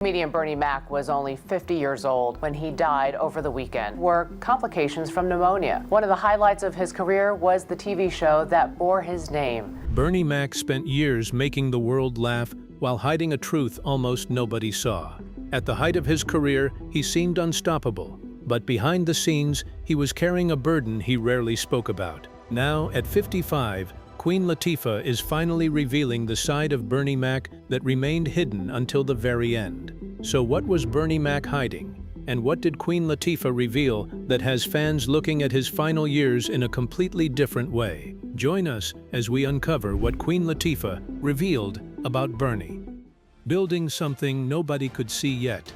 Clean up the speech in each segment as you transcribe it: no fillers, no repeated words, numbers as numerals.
Comedian Bernie Mac was only 50 years old when he died over the weekend. Were complications from pneumonia. One of the highlights of his career was the TV show that bore his name. Bernie Mac spent years making the world laugh while hiding a truth almost nobody saw. At the height of his career, he seemed unstoppable, but behind the scenes, he was carrying a burden he rarely spoke about. Now, at 55, Queen Latifah is finally revealing the side of Bernie Mac that remained hidden until the very end. So what was Bernie Mac hiding? And what did Queen Latifah reveal that has fans looking at his final years in a completely different way? Join us as we uncover what Queen Latifah revealed about Bernie. Building something nobody could see yet.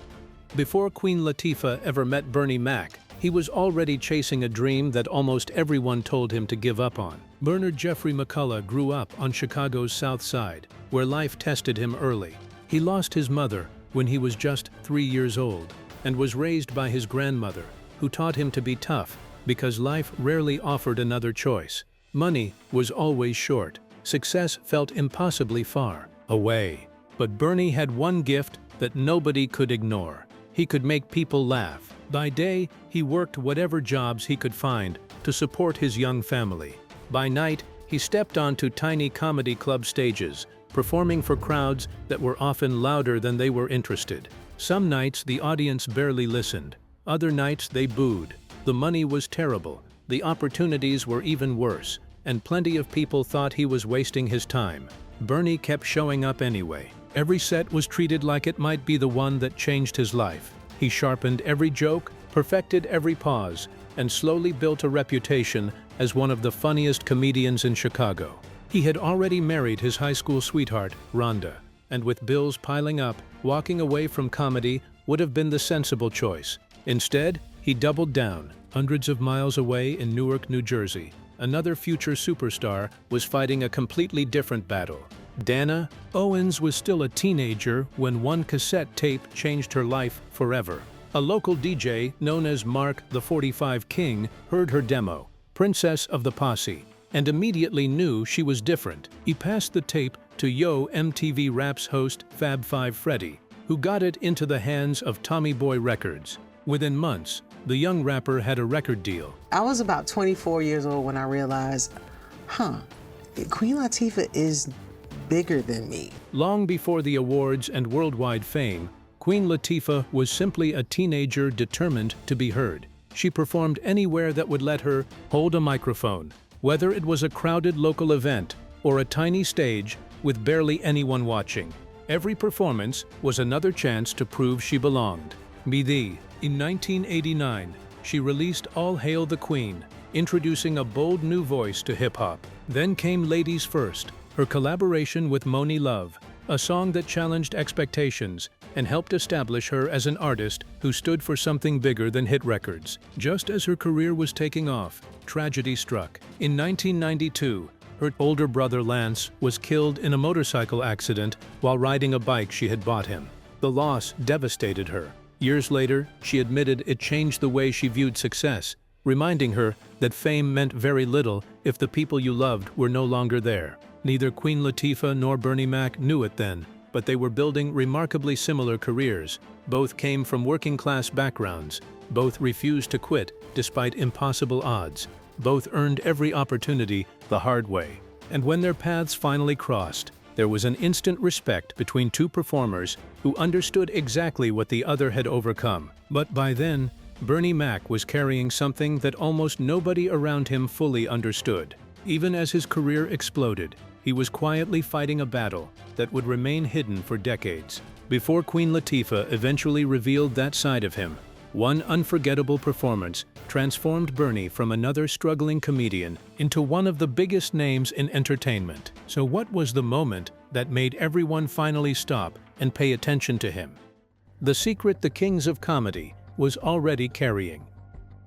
Before Queen Latifah ever met Bernie Mac, he was already chasing a dream that almost everyone told him to give up on. Bernard Jeffrey McCullough grew up on Chicago's South Side, where life tested him early. He lost his mother when he was just 3 years old and was raised by his grandmother, who taught him to be tough because life rarely offered another choice. Money was always short. Success felt impossibly far away. But Bernie had one gift that nobody could ignore. He could make people laugh. By day, he worked whatever jobs he could find to support his young family. By night, he stepped onto tiny comedy club stages, performing for crowds that were often louder than they were interested. Some nights, the audience barely listened. Other nights, they booed. The money was terrible. The opportunities were even worse, and plenty of people thought he was wasting his time. Bernie kept showing up anyway. Every set was treated like it might be the one that changed his life. He sharpened every joke, perfected every pause, and slowly built a reputation as one of the funniest comedians in Chicago. He had already married his high school sweetheart, Rhonda, and with bills piling up, walking away from comedy would have been the sensible choice. Instead, he doubled down. Hundreds of miles away in Newark, New Jersey, another future superstar was fighting a completely different battle. Dana Owens was still a teenager when one cassette tape changed her life forever. A local DJ known as Mark the 45 King heard her demo, Princess of the Posse, and immediately knew she was different. He passed the tape to Yo MTV Raps host Fab Five Freddy, who got it into the hands of Tommy Boy Records. Within months, the young rapper had a record deal. I was about 24 years old when I realized, Queen Latifah is bigger than me. Long before the awards and worldwide fame, Queen Latifah was simply a teenager determined to be heard. She performed anywhere that would let her hold a microphone, whether it was a crowded local event or a tiny stage with barely anyone watching. Every performance was another chance to prove she belonged. In 1989, she released All Hail the Queen, introducing a bold new voice to hip-hop. Then came Ladies First, her collaboration with Moni Love, a song that challenged expectations and helped establish her as an artist who stood for something bigger than hit records. Just as her career was taking off, tragedy struck. In 1992, her older brother Lance was killed in a motorcycle accident while riding a bike she had bought him. The loss devastated her. Years later, she admitted it changed the way she viewed success, reminding her that fame meant very little if the people you loved were no longer there. Neither Queen Latifah nor Bernie Mac knew it then, but they were building remarkably similar careers. Both came from working-class backgrounds. Both refused to quit despite impossible odds. Both earned every opportunity the hard way. And when their paths finally crossed, there was an instant respect between two performers who understood exactly what the other had overcome. But by then, Bernie Mac was carrying something that almost nobody around him fully understood. Even as his career exploded, he was quietly fighting a battle that would remain hidden for decades. Before Queen Latifah eventually revealed that side of him, one unforgettable performance transformed Bernie from another struggling comedian into one of the biggest names in entertainment. So what was the moment that made everyone finally stop and pay attention to him? The secret the kings of comedy was already carrying.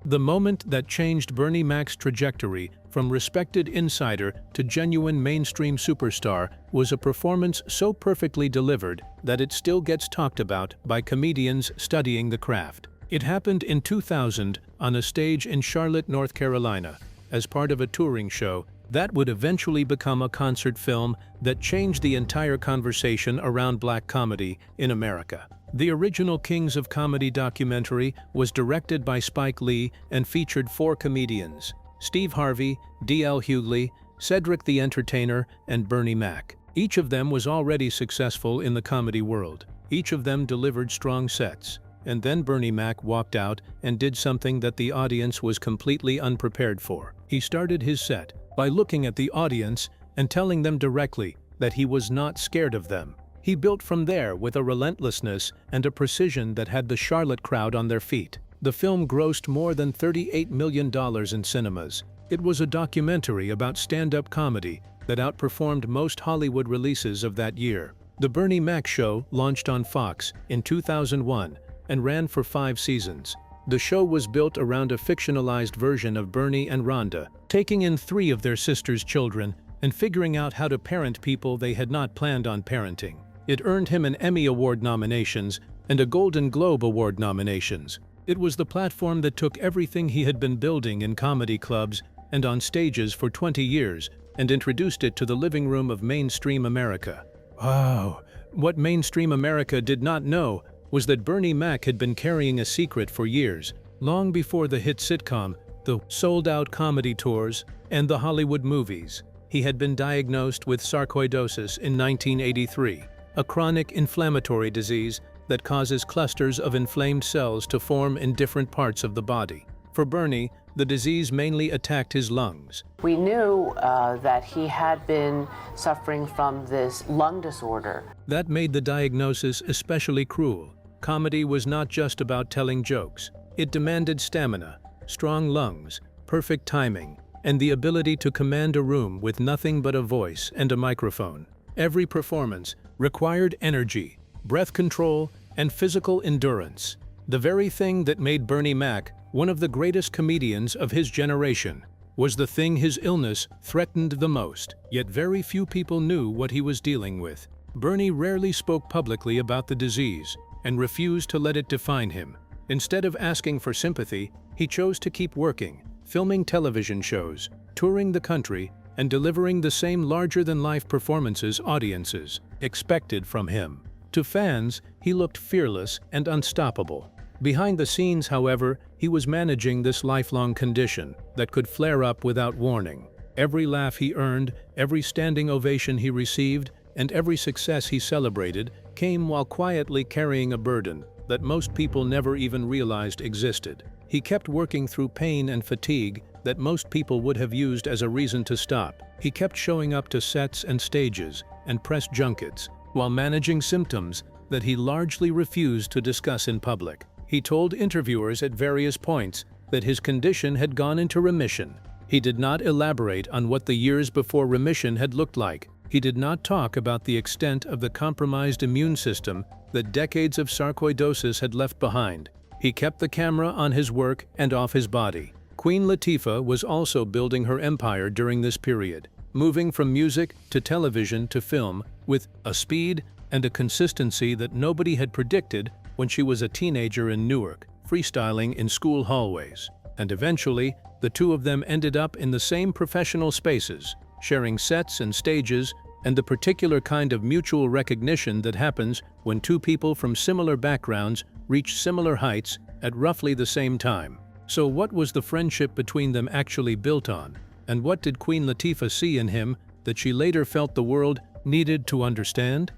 The moment that changed Bernie Mac's trajectory from respected insider to genuine mainstream superstar was a performance so perfectly delivered that it still gets talked about by comedians studying the craft. It happened in 2000 on a stage in Charlotte, North Carolina, as part of a touring show that would eventually become a concert film that changed the entire conversation around black comedy in America. The original Kings of Comedy documentary was directed by Spike Lee and featured 4 comedians: Steve Harvey, D.L. Hughley, Cedric the Entertainer, and Bernie Mac. Each of them was already successful in the comedy world. Each of them delivered strong sets. And then Bernie Mac walked out and did something that the audience was completely unprepared for. He started his set by looking at the audience and telling them directly that he was not scared of them. He built from there with a relentlessness and a precision that had the Charlotte crowd on their feet. The film grossed more than $38 million in cinemas. It was a documentary about stand-up comedy that outperformed most Hollywood releases of that year. The Bernie Mac Show launched on Fox in 2001 and ran for 5 seasons. The show was built around a fictionalized version of Bernie and Rhonda, taking in 3 of their sisters' children and figuring out how to parent people they had not planned on parenting. It earned him an Emmy Award nominations and a Golden Globe Award nominations. It was the platform that took everything he had been building in comedy clubs and on stages for 20 years and introduced it to the living room of mainstream America. Wow! What mainstream America did not know was that Bernie Mac had been carrying a secret for years, long before the hit sitcom, the sold-out comedy tours, and the Hollywood movies. He had been diagnosed with sarcoidosis in 1983, a chronic inflammatory disease that causes clusters of inflamed cells to form in different parts of the body. For Bernie, the disease mainly attacked his lungs. We knew that he had been suffering from this lung disorder. That made the diagnosis especially cruel. Comedy was not just about telling jokes. It demanded stamina, strong lungs, perfect timing, and the ability to command a room with nothing but a voice and a microphone. Every performance required energy, breath control, and physical endurance. The very thing that made Bernie Mac one of the greatest comedians of his generation was the thing his illness threatened the most. Yet very few people knew what he was dealing with. Bernie rarely spoke publicly about the disease and refused to let it define him. Instead of asking for sympathy, he chose to keep working, filming television shows, touring the country, and delivering the same larger-than-life performances audiences expected from him. To fans, he looked fearless and unstoppable. Behind the scenes, however, he was managing this lifelong condition that could flare up without warning. Every laugh he earned, every standing ovation he received, and every success he celebrated came while quietly carrying a burden that most people never even realized existed. He kept working through pain and fatigue that most people would have used as a reason to stop. He kept showing up to sets and stages and press junkets while managing symptoms that he largely refused to discuss in public. He told interviewers at various points that his condition had gone into remission. He did not elaborate on what the years before remission had looked like. He did not talk about the extent of the compromised immune system that decades of sarcoidosis had left behind. He kept the camera on his work and off his body. Queen Latifah was also building her empire during this period, moving from music to television to film with a speed and a consistency that nobody had predicted when she was a teenager in Newark, freestyling in school hallways. And eventually, the two of them ended up in the same professional spaces, sharing sets and stages, and the particular kind of mutual recognition that happens when two people from similar backgrounds reach similar heights at roughly the same time. So what was the friendship between them actually built on? And what did Queen Latifah see in him that she later felt the world needed to understand?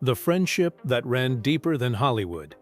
The friendship that ran deeper than Hollywood.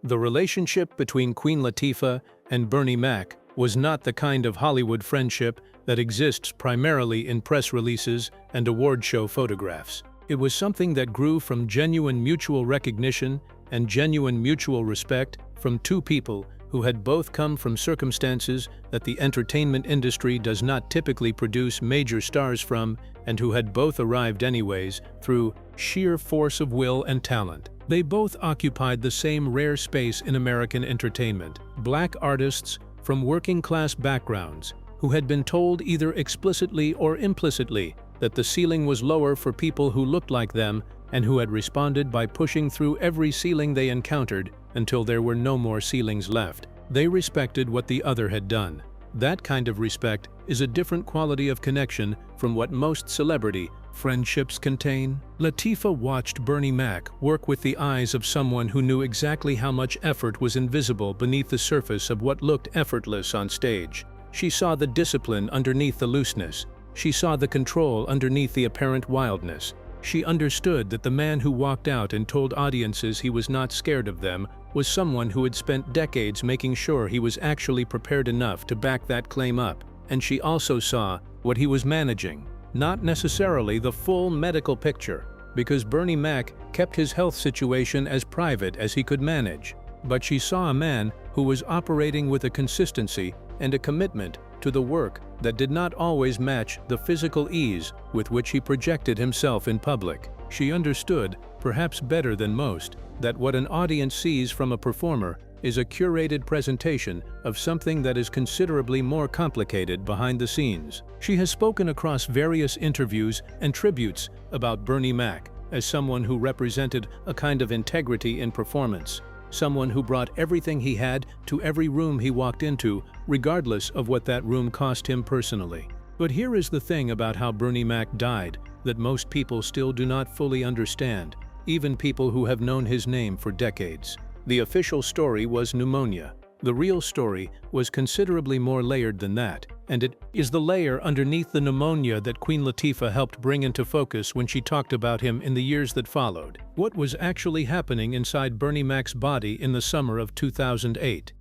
The relationship between Queen Latifah and Bernie Mac was not the kind of Hollywood friendship that exists primarily in press releases and award show photographs. It was something that grew from genuine mutual recognition and genuine mutual respect from two people who had both come from circumstances that the entertainment industry does not typically produce major stars from, and who had both arrived anyways through sheer force of will and talent. They both occupied the same rare space in American entertainment. Black artists from working-class backgrounds who had been told either explicitly or implicitly that the ceiling was lower for people who looked like them, and who had responded by pushing through every ceiling they encountered until there were no more ceilings left. They respected what the other had done. That kind of respect is a different quality of connection from what most celebrity friendships contain. Latifah watched Bernie Mac work with the eyes of someone who knew exactly how much effort was invisible beneath the surface of what looked effortless on stage. She saw the discipline underneath the looseness. She saw the control underneath the apparent wildness. She understood that the man who walked out and told audiences he was not scared of them was someone who had spent decades making sure he was actually prepared enough to back that claim up. And she also saw what he was managing, not necessarily the full medical picture, because Bernie Mac kept his health situation as private as he could manage. But she saw a man who was operating with a consistency and a commitment to the work that did not always match the physical ease with which he projected himself in public. She understood, perhaps better than most, that what an audience sees from a performer is a curated presentation of something that is considerably more complicated behind the scenes. She has spoken across various interviews and tributes about Bernie Mac as someone who represented a kind of integrity in performance, someone who brought everything he had to every room he walked into, regardless of what that room cost him personally. But here is the thing about how Bernie Mac died that most people still do not fully understand, even people who have known his name for decades. The official story was pneumonia. The real story was considerably more layered than that, and it is the layer underneath the pneumonia that Queen Latifah helped bring into focus when she talked about him in the years that followed. What was actually happening inside Bernie Mac's body in the summer of 2008?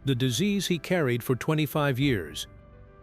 The disease he carried for 25 years.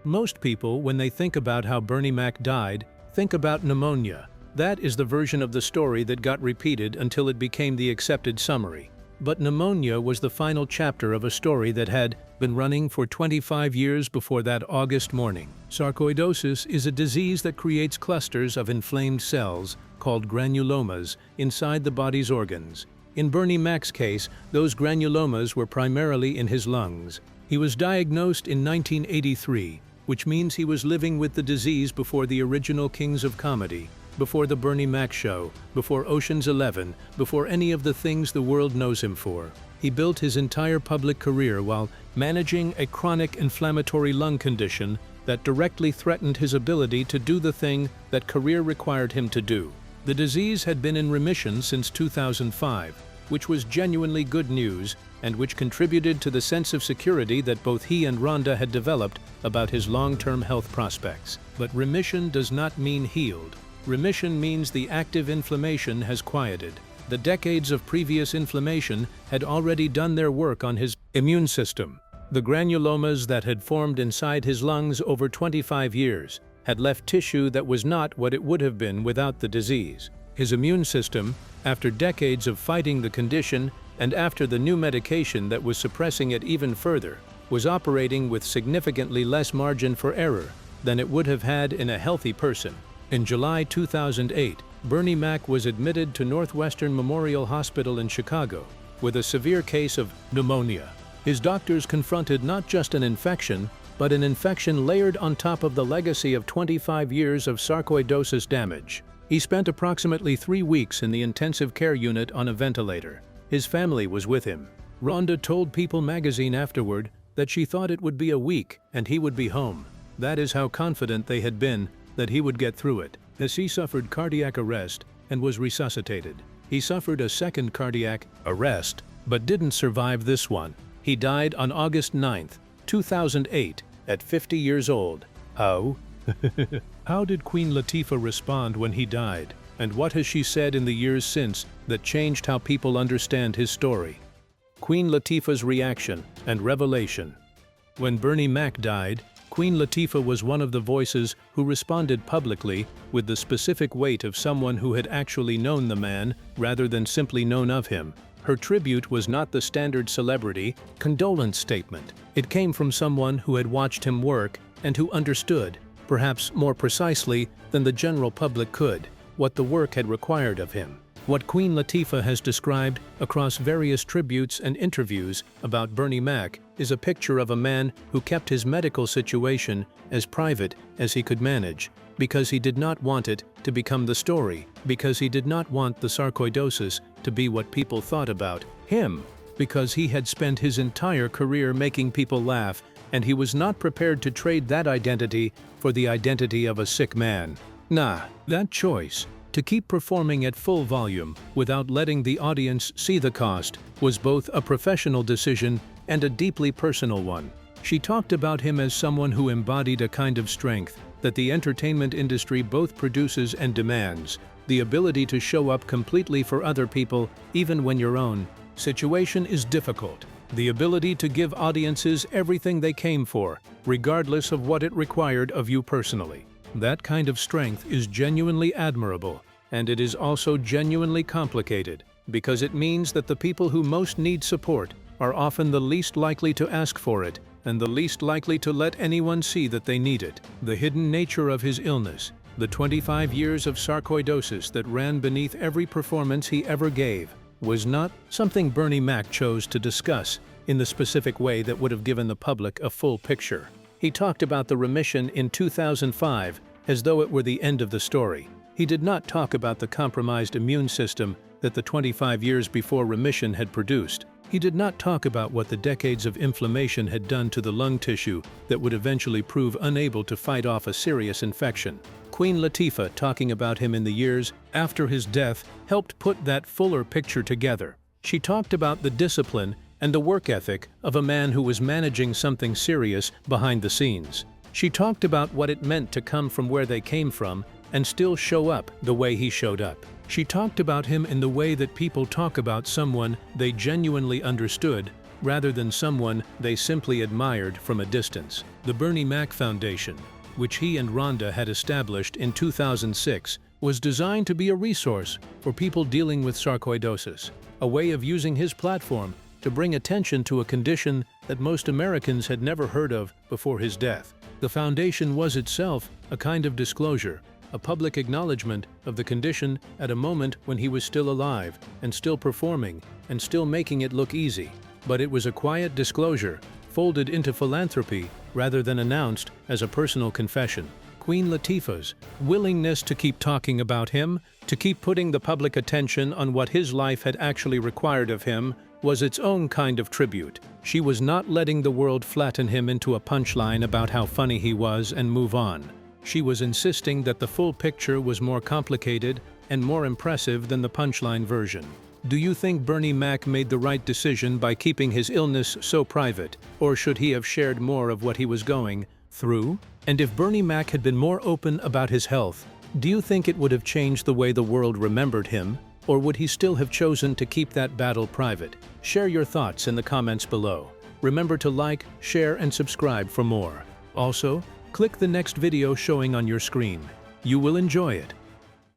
Most people, when they think about how Bernie Mac died, think about pneumonia. That is the version of the story that got repeated until it became the accepted summary. But pneumonia was the final chapter of a story that had been running for 25 years before that August morning. Sarcoidosis is a disease that creates clusters of inflamed cells, called granulomas, inside the body's organs. In Bernie Mac's case, those granulomas were primarily in his lungs. He was diagnosed in 1983, which means he was living with the disease before the original Kings of Comedy, before the Bernie Mac Show, before Ocean's 11, before any of the things the world knows him for. He built his entire public career while managing a chronic inflammatory lung condition that directly threatened his ability to do the thing that career required him to do. The disease had been in remission since 2005, which was genuinely good news and which contributed to the sense of security that both he and Rhonda had developed about his long-term health prospects. But remission does not mean healed. Remission means the active inflammation has quieted. The decades of previous inflammation had already done their work on his immune system. The granulomas that had formed inside his lungs over 25 years had left tissue that was not what it would have been without the disease. His immune system, after decades of fighting the condition and after the new medication that was suppressing it even further, was operating with significantly less margin for error than it would have had in a healthy person. In July 2008, Bernie Mac was admitted to Northwestern Memorial Hospital in Chicago with a severe case of pneumonia. His doctors confronted not just an infection, but an infection layered on top of the legacy of 25 years of sarcoidosis damage. He spent approximately 3 weeks in the intensive care unit on a ventilator. His family was with him. Rhonda told People magazine afterward that she thought it would be a week and he would be home. That is how confident they had been that he would get through it, as he suffered cardiac arrest and was resuscitated. He suffered a second cardiac arrest, but didn't survive this one. He died on August 9th, 2008, at 50 years old. How? How did Queen Latifah respond when he died? And what has she said in the years since that changed how people understand his story? Queen Latifah's reaction and revelation. When Bernie Mac died, Queen Latifah was one of the voices who responded publicly with the specific weight of someone who had actually known the man rather than simply known of him. Her tribute was not the standard celebrity condolence statement. It came from someone who had watched him work and who understood, perhaps more precisely than the general public could, what the work had required of him. What Queen Latifah has described across various tributes and interviews about Bernie Mac is a picture of a man who kept his medical situation as private as he could manage, because he did not want it to become the story, because he did not want the sarcoidosis to be what people thought about him, because he had spent his entire career making people laugh and he was not prepared to trade that identity for the identity of a sick man. Nah, that choice, to keep performing at full volume without letting the audience see the cost, was both a professional decision and a deeply personal one. She talked about him as someone who embodied a kind of strength that the entertainment industry both produces and demands, the ability to show up completely for other people even when your own situation is difficult, the ability to give audiences everything they came for, regardless of what it required of you personally. That kind of strength is genuinely admirable, and it is also genuinely complicated, because it means that the people who most need support are often the least likely to ask for it and the least likely to let anyone see that they need it. The hidden nature of his illness, the 25 years of sarcoidosis that ran beneath every performance he ever gave, was not something Bernie Mac chose to discuss in the specific way that would have given the public a full picture. He talked about the remission in 2005 as though it were the end of the story. He did not talk about the compromised immune system that the 25 years before remission had produced. He did not talk about what the decades of inflammation had done to the lung tissue that would eventually prove unable to fight off a serious infection. Queen Latifah, talking about him in the years after his death, helped put that fuller picture together. She talked about the discipline and the work ethic of a man who was managing something serious behind the scenes. She talked about what it meant to come from where they came from and still show up the way he showed up. She talked about him in the way that people talk about someone they genuinely understood, rather than someone they simply admired from a distance. The Bernie Mac Foundation, which he and Rhonda had established in 2006, was designed to be a resource for people dealing with sarcoidosis, a way of using his platform to bring attention to a condition that most Americans had never heard of before his death. The foundation was itself a kind of disclosure, a public acknowledgement of the condition at a moment when he was still alive and still performing and still making it look easy. But it was a quiet disclosure, folded into philanthropy rather than announced as a personal confession. Queen Latifah's willingness to keep talking about him, to keep putting the public attention on what his life had actually required of him, was its own kind of tribute. She was not letting the world flatten him into a punchline about how funny he was and move on. She was insisting that the full picture was more complicated and more impressive than the punchline version. Do you think Bernie Mac made the right decision by keeping his illness so private, or should he have shared more of what he was going through? And if Bernie Mac had been more open about his health, do you think it would have changed the way the world remembered him, or would he still have chosen to keep that battle private? Share your thoughts in the comments below. Remember to like, share, and subscribe for more. Also, click the next video showing on your screen. You will enjoy it.